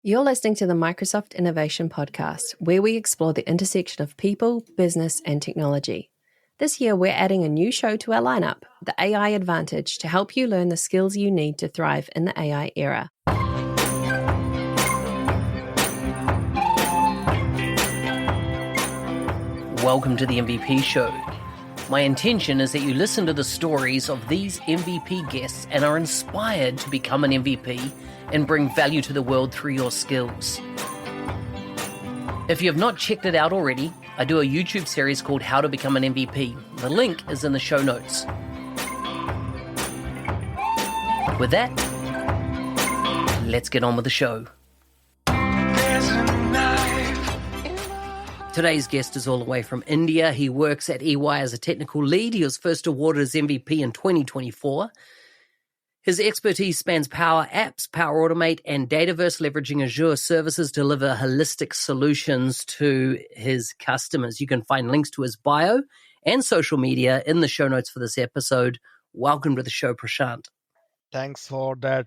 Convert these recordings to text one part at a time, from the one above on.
You're listening to the Microsoft Innovation Podcast, where we explore the intersection of people, business, and technology. This year, we're adding a new show to our lineup, The AI Advantage, to help you learn the skills you need to thrive in the AI era. Welcome to the MVP Show. My intention is that you listen to the stories of these MVP guests and are inspired to become an MVP and bring value to the world through your skills. If you have not checked it out already, I do a YouTube series called How to Become an MVP. The link is in the show notes. With that, let's get on with the show. Today's guest is all the way from India. He works at EY as a technical lead. He was first awarded as MVP in 2024. His expertise spans Power Apps, Power Automate, and Dataverse, leveraging Azure services to deliver holistic solutions to his customers. You can find links to his bio and social media in the show notes for this episode. Welcome to the show, Prashant. Thanks for that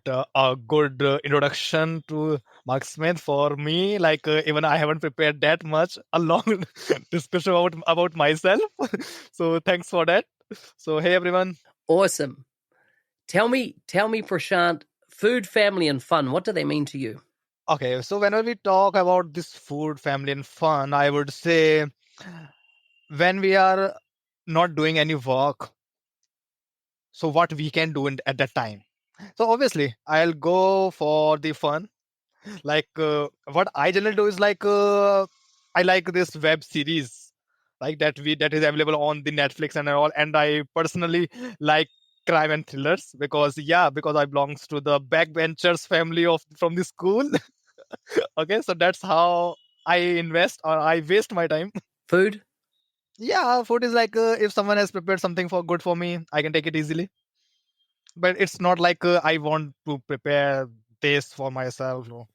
good introduction to Mark Smith. For me, even I haven't prepared that much a long discussion about myself. So thanks for that. So hey everyone. Awesome. Tell me, Prashant, food, family, and fun. What do they mean to you? Okay, so whenever we talk about this food, family, and fun, I would say when we are not doing any work, so what we can do at that time. So obviously, I'll go for the fun. What I generally do is I like this web series that is available on the Netflix and all, and I personally like crime and thrillers because I belongs to the backbenchers family from the school. Okay, so that's how I invest or I waste my time. Food? Yeah, food is if someone has prepared something for good for me, I can take it easily. But it's not I want to prepare this for myself. No.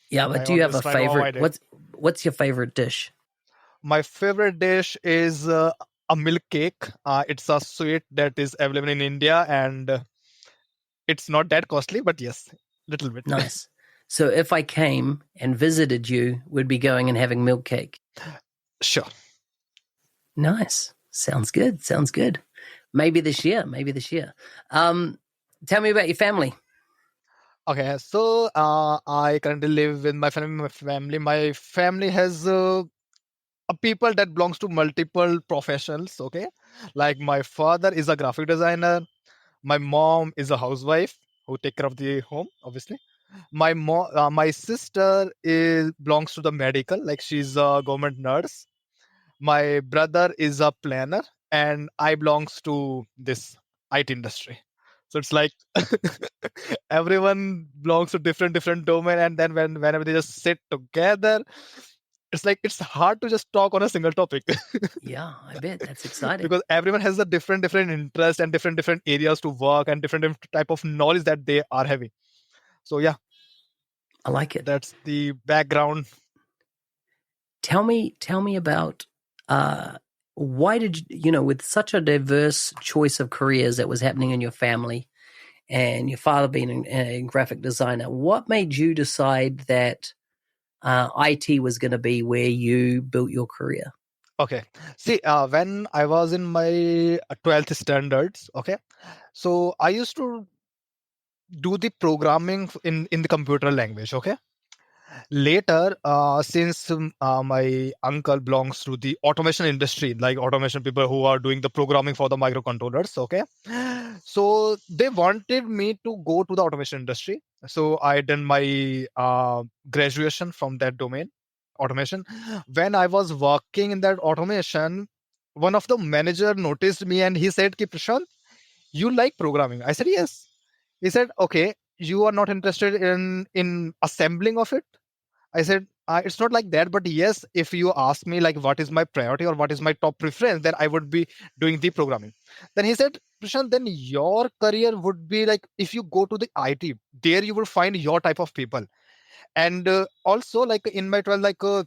Yeah, but do you have a favorite? What's your favorite dish? My favorite dish is a milk cake. It's a sweet that is available in India, and it's not that costly, but yes, little bit. Nice. So if I came and visited you, we'd be going and having milk cake. Sure. Nice. Sounds good. Maybe this year. Tell me about your family. Okay, so I currently live with my family. My family has people that belongs to multiple professions. Okay, like my father is a graphic designer. My mom is a housewife who take care of the home, obviously. My sister belongs to the medical, like she's a government nurse. My brother is a planner, and I belongs to this IT industry. So it's like everyone belongs to different domain, and then whenever they just sit together, it's hard to just talk on a single topic. Yeah, I bet that's exciting because everyone has a different interest and different areas to work and different type of knowledge that they are having. So yeah, I like it. That's the background. Tell me about why did you with such a diverse choice of careers that was happening in your family and your father being a graphic designer, what made you decide that IT was going to be where you built your career? Okay. See, when I was in my 12th standards, okay, so I used to do the programming in the computer language, okay. Later, since my uncle belongs to the automation industry, like automation people who are doing the programming for the microcontrollers, okay, so they wanted me to go to the automation industry. So I did my graduation from that domain, automation. When I was working in that automation, one of the manager noticed me and he said, "Ki Prashant, you like programming?" I said, "Yes." He said, "Okay, you are not interested in assembling of it?" I said, "It's not like that, but yes, if you ask me like what is my priority or what is my top preference, then I would be doing the programming." Then he said, "Prashant, then your career would be like if you go to the IT, there you will find your type of people." And also like in my 12,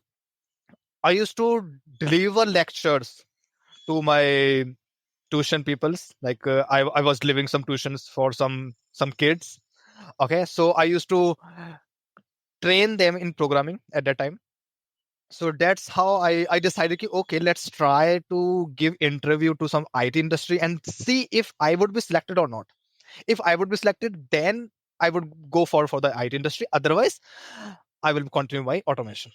I used to deliver lectures to my tuition peoples. I was delivering some tuitions for some kids. Okay, so I used to train them in programming at that time. So that's how I decided, okay, let's try to give interview to some IT industry and see if I would be selected or not. If I would be selected, then I would go for the IT industry. Otherwise, I will continue my automation.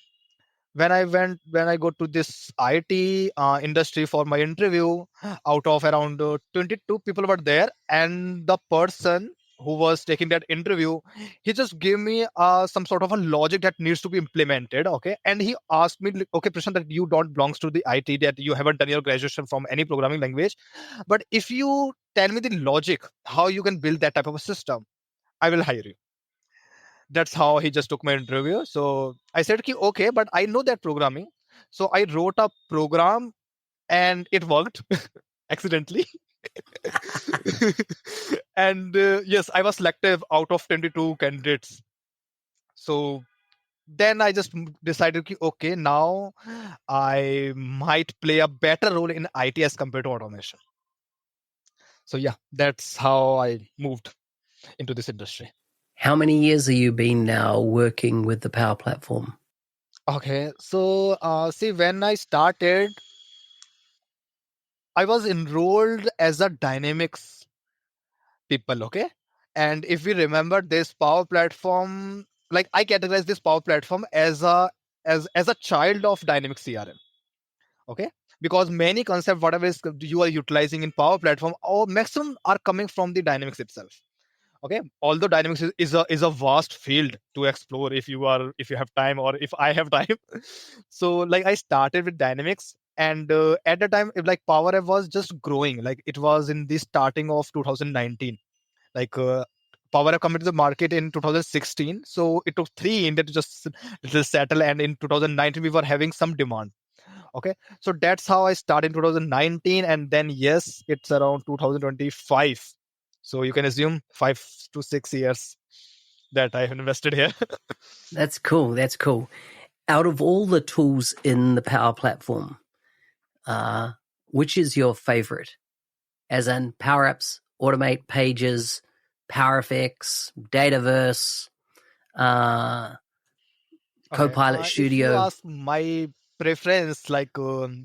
When I go to this IT industry for my interview, out of around 22 people were there, and the person who was taking that interview, he just gave me some sort of a logic that needs to be implemented. Okay, and he asked me, like, okay, Prashant, that you don't belongs to the IT, that you haven't done your graduation from any programming language, but if you tell me the logic how you can build that type of a system, I will hire you. That's how he just took my interview. So I said, okay, but I know that programming. So I wrote a program and it worked accidentally. And yes, I was selective out of 22 candidates. So then I just decided, okay, now I might play a better role in IT as compared to automation. So yeah, that's how I moved into this industry. How many years have you been now working with the Power Platform? Okay, so see, when I started, I was enrolled as a Dynamics people, okay? And if we remember this Power Platform, like I categorize this Power Platform as a child of Dynamics CRM, okay? Because many concepts, whatever is you are utilizing in Power Platform, or maximum are coming from the Dynamics itself. Okay, although Dynamics is a vast field to explore if you have time, or if I have time. So like I started with Dynamics, and at the time, like Power App was just growing, like it was in the starting of 2019. Like Power App coming to the market in 2016, so it took 3 years to just settle, and in 2019 we were having some demand. Okay, so that's how I started in 2019, and then yes, it's around 2025. So you can assume 5 to 6 years that I have invested here. That's cool. That's cool. Out of all the tools in the Power Platform, which is your favorite? As in Power Apps, Automate, Pages, PowerFX, Dataverse, Okay, Copilot if you Studio. ask my preference, like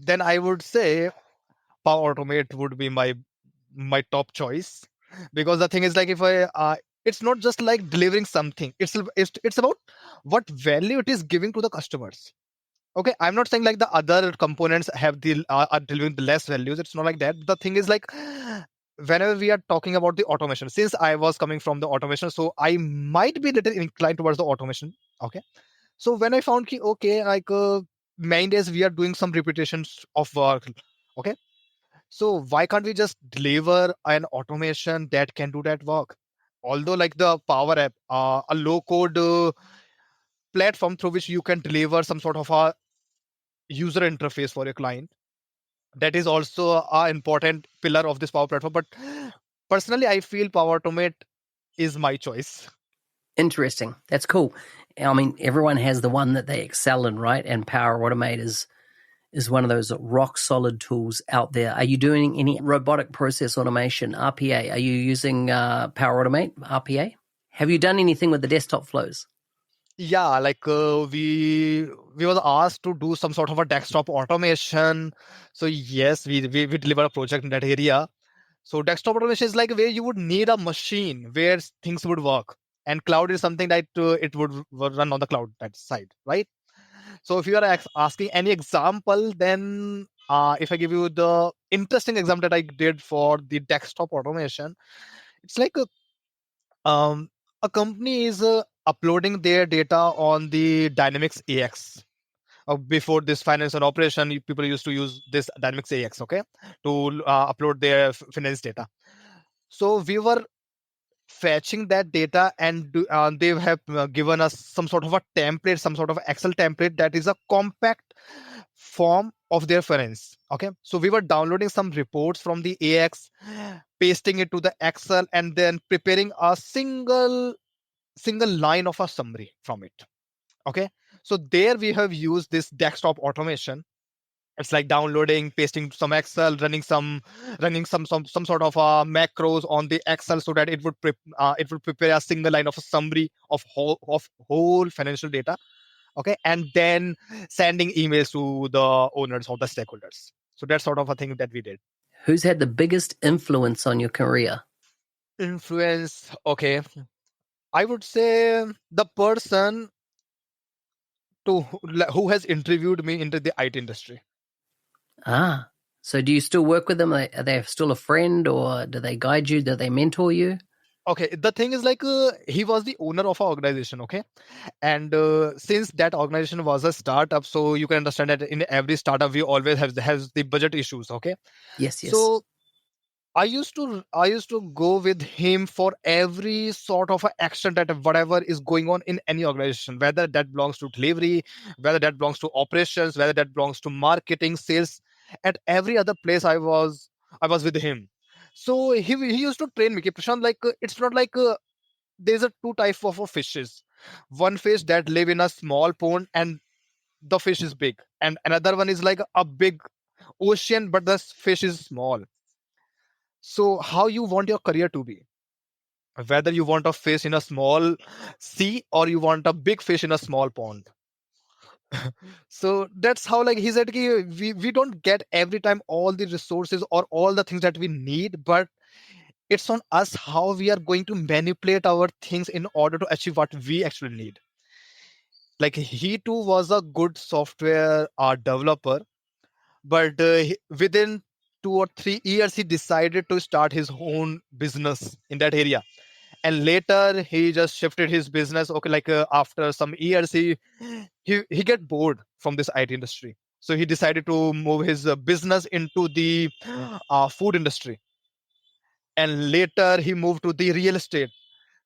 then I would say Power Automate would be my top choice, because the thing is, like, if I it's not just like delivering something, it's about what value it is giving to the customers. Okay, I'm not saying like the other components have the are delivering the less values. It's not like that. The thing is, like, whenever we are talking about the automation, since I was coming from the automation, so I might be little inclined towards the automation. Okay, so when I found okay, like many days we are doing some repetitions of work. Okay, so why can't we just deliver an automation that can do that work? Although like the Power App, a low code platform through which you can deliver some sort of a user interface for your client, that is also a important pillar of this Power Platform. But personally, I feel Power Automate is my choice. Interesting. That's cool. I mean, everyone has the one that they excel in, right? And Power Automate is one of those rock solid tools out there. Are you doing any robotic process automation, RPA? Are you using Power Automate, RPA? Have you done anything with the desktop flows? Yeah, like we was asked to do some sort of a desktop automation. So yes, we deliver a project in that area. So desktop automation is like where you would need a machine where things would work, and cloud is something that it would run on the cloud that side, right? So if you are asking any example, then if I give you the interesting example that I did for the desktop automation, it's like um, a company is uploading their data on the Dynamics AX. Before this finance and operation, people used to use this Dynamics AX, okay, to upload their finance data. So we were fetching that data, and they have given us some sort of a template, some sort of Excel template that is a compact form of their finance. Okay, so we were downloading some reports from the AX, pasting it to the Excel, and then preparing a single line of a summary from it. Okay, so there we have used this desktop automation It's like downloading, pasting some Excel, running some sort of macros on the Excel so that it would prepare a single line of a summary of whole financial data. Okay, and then sending emails to the owners or the stakeholders. So that's sort of a thing that we did. Who's had the biggest influence on your career? Influence. Okay, I would say the person who has interviewed me into the IT industry. Ah, so do you still work with them? Are they still a friend, or do they guide you? Do they mentor you? Okay, the thing is like he was the owner of our organization. Okay, and since that organization was a startup, so you can understand that in every startup we always has the budget issues. Okay, Yes, yes. so I used to go with him for every sort of a action that whatever is going on in any organization, whether that belongs to delivery, whether that belongs to operations, whether that belongs to marketing, sales. At every other place I was with him. So he used to train me. "Okay, Prashant, like it's not like there's a two type of fishes. One fish that live in a small pond and the fish is big, and another one is like a big ocean, but the fish is small. So how you want your career to be? Whether you want a fish in a small sea or you want a big fish in a small pond." So that's how like he said ki, we don't get every time all the resources or all the things that we need, but it's on us how we are going to manipulate our things in order to achieve what we actually need. Like he too was a good software developer, but within 2 or 3 years he decided to start his own business in that area, and later he just shifted his business. Okay, like after some years he get bored from this IT industry, so he decided to move his business into the food industry, and later he moved to the real estate.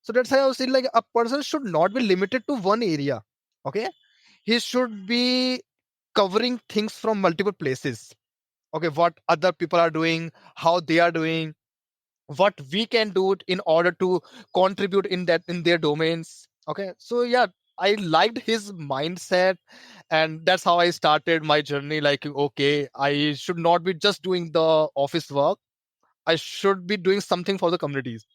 So that's how I was saying, like a person should not be limited to one area. Okay, he should be covering things from multiple places. Okay, what other people are doing, how they are doing, what we can do it in order to contribute in their domains. Okay, so yeah, I liked his mindset, and that's how I started my journey. Like, okay, I should not be just doing the office work, I should be doing something for the communities.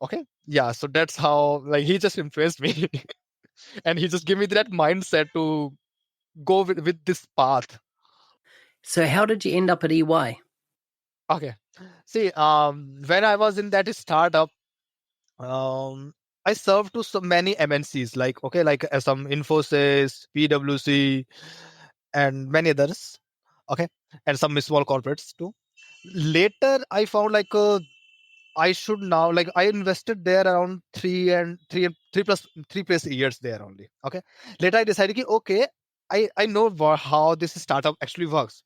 Okay, yeah, so that's how like he just impressed me. And he just gave me that mindset to go with this path. So how did you end up at EY? Okay, see, when I was in that startup, um I served to so many MNCs, like okay, like some Infosys, PwC, and many others. Okay, and some small corporates too. Later I found like I should now, like I invested there around 3 plus years there only. Okay, later I decided ki, okay, I know how this startup actually works,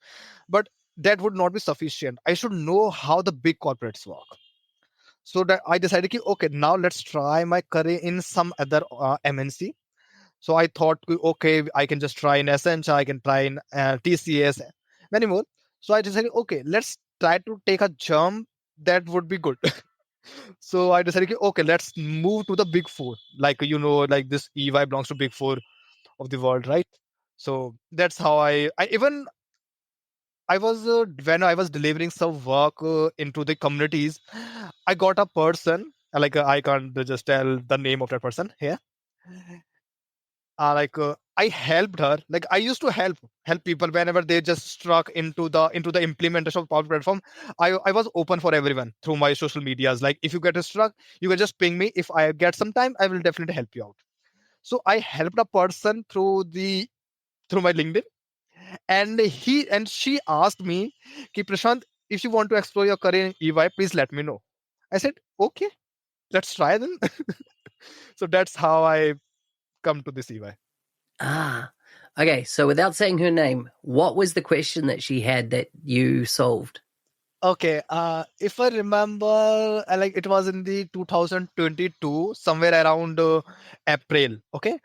but that would not be sufficient. I should know how the big corporates work. So that I decided ki, okay, now let's try my career in some other MNC. So I thought, okay, I can just try in Accenture, I can try in TCS, many more. So I decided, okay, let's try to take a jump that would be good. So I decided, okay, let's move to the big four. Like, like this EY belongs to big four of the world, right? So that's how I even I was when I was delivering some work into the communities, I got a person, like I can't just tell the name of that person here. I helped her. Like I used to help people whenever they just struck into the implementation of Power Platform. I was open for everyone through my social medias. Like if you get struck, you can just ping me. If I get some time, I will definitely help you out. So I helped a person through my LinkedIn, and she asked me, "Ki Prashant, if you want to explore your career in EY, please let me know." I said, "Okay, let's try then." So that's how I come to this EY. Ah, okay. So without saying her name, what was the question that she had that you solved? Okay, if I remember, like it was in the 2022, somewhere around April. Okay,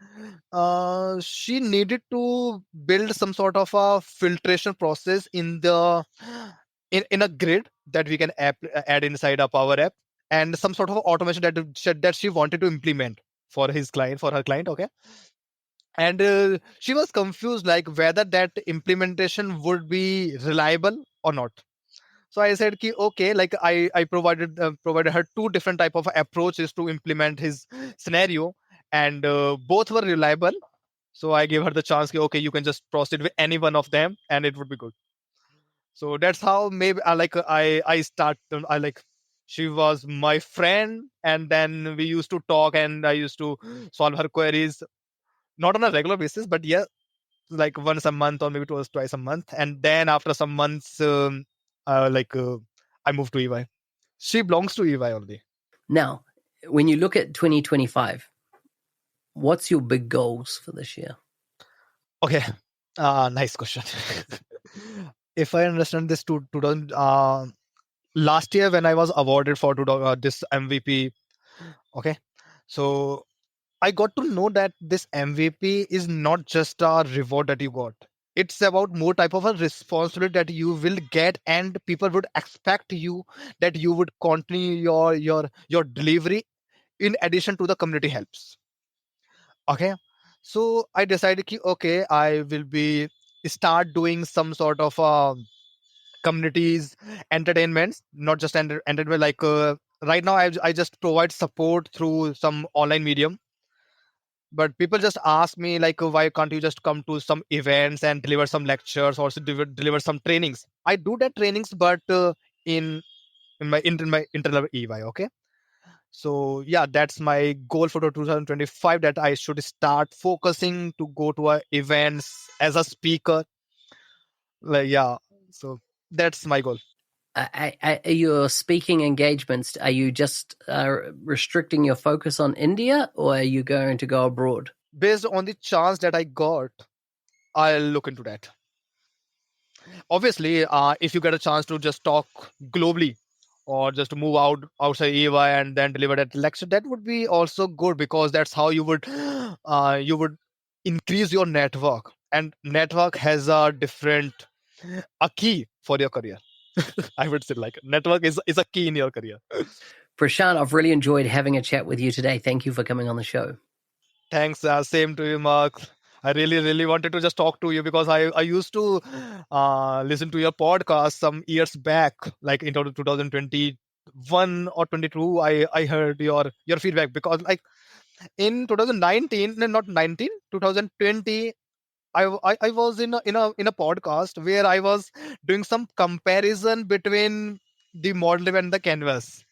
she needed to build some sort of a filtration process in a grid that we can add inside a Power App, and some sort of automation that she wanted to implement for her client. Okay, And she was confused, like whether that implementation would be reliable or not. So I said ki, okay, like I provided her two different type of approaches to implement his scenario, and both were reliable. So I gave her the chance ki, okay, you can just proceed with any one of them and it would be good. So that's how maybe I start I like she was my friend, and then we used to talk and I used to solve her queries, not on a regular basis, but yeah, like once a month or maybe twice a month. And then after some months, like I moved to EY. She belongs to EY only. Now, when you look at 2025, what's your big goals for this year? Okay, nice question. If I understand this, 2000 last year when I was awarded for this MVP. Okay, so I got to know that this MVP is not just a reward that you got. It's about more type of a responsibility that you will get, and people would expect you that you would continue your delivery in addition to the community helps. Okay, so I decided ki, okay, I will be start doing some sort of communities entertainments, not just entertainment. Like right now, I just provide support through some online medium, but people just ask me like, why can't you just come to some events and deliver some lectures or deliver some trainings? I do that trainings, but in in my internal EY. Okay, so yeah, that's my goal for the 2025, that I should start focusing to go to events as a speaker. Like yeah, so that's my goal. Your speaking engagements, are you just restricting your focus on India, or are you going to go abroad? Based on the chance that I got, I'll look into that. Obviously, if you get a chance to just talk globally or just to move outside EY and then deliver that lecture, that would be also good, because that's how you would increase your network, and network has a different a key for your career. I would say like network is a key in your career. Prashant, I've really enjoyed having a chat with you today. Thank you for coming on the show. Thanks. Same to you, Mark. I really, really wanted to just talk to you, because I used to listen to your podcast some years back, like in 2021 or 22. I heard your feedback, because like in 2019, no, not 19, 2020, I was in a podcast where I was doing some comparison between the model and the canvas.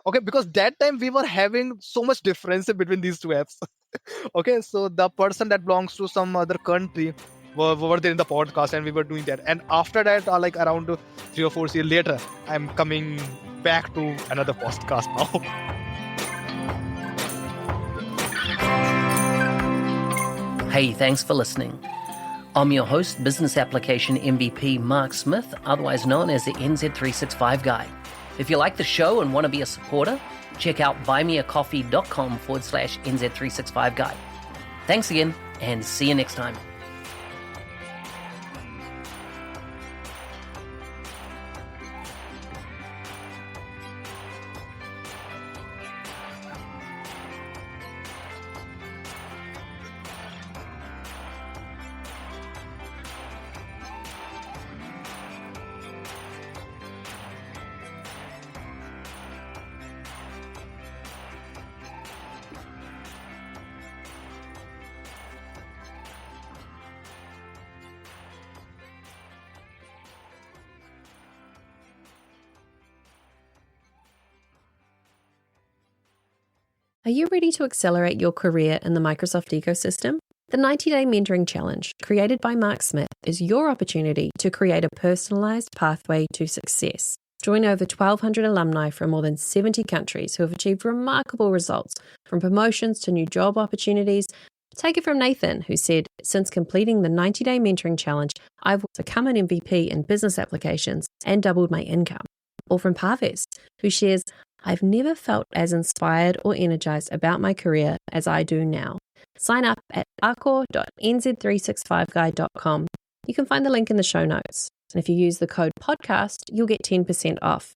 Okay, because that time we were having so much difference between these two apps. Okay, so the person that belongs to some other country were there in the podcast, and we were doing that. And after that, like around 3 or 4 years later, I'm coming back to another podcast now. Hey, thanks for listening. I'm your host, Business Application MVP Mark Smith, otherwise known as the NZ365 Guy. If you like the show and want to be a supporter, check out buymeacoffee.com/NZ365 Guy. Thanks again, and see you next time. Are you ready to accelerate your career in the Microsoft ecosystem? The 90-Day Mentoring Challenge, created by Mark Smith, is your opportunity to create a personalized pathway to success. Join over 1,200 alumni from more than 70 countries who have achieved remarkable results, from promotions to new job opportunities. Take it from Nathan, who said, "Since completing the 90-Day Mentoring Challenge, I've become an MVP in business applications and doubled my income." Or from Parvez, who shares, "I've never felt as inspired or energized about my career as I do now." Sign up at arcor.nz365guide.com. You can find the link in the show notes. And if you use the code podcast, you'll get 10% off.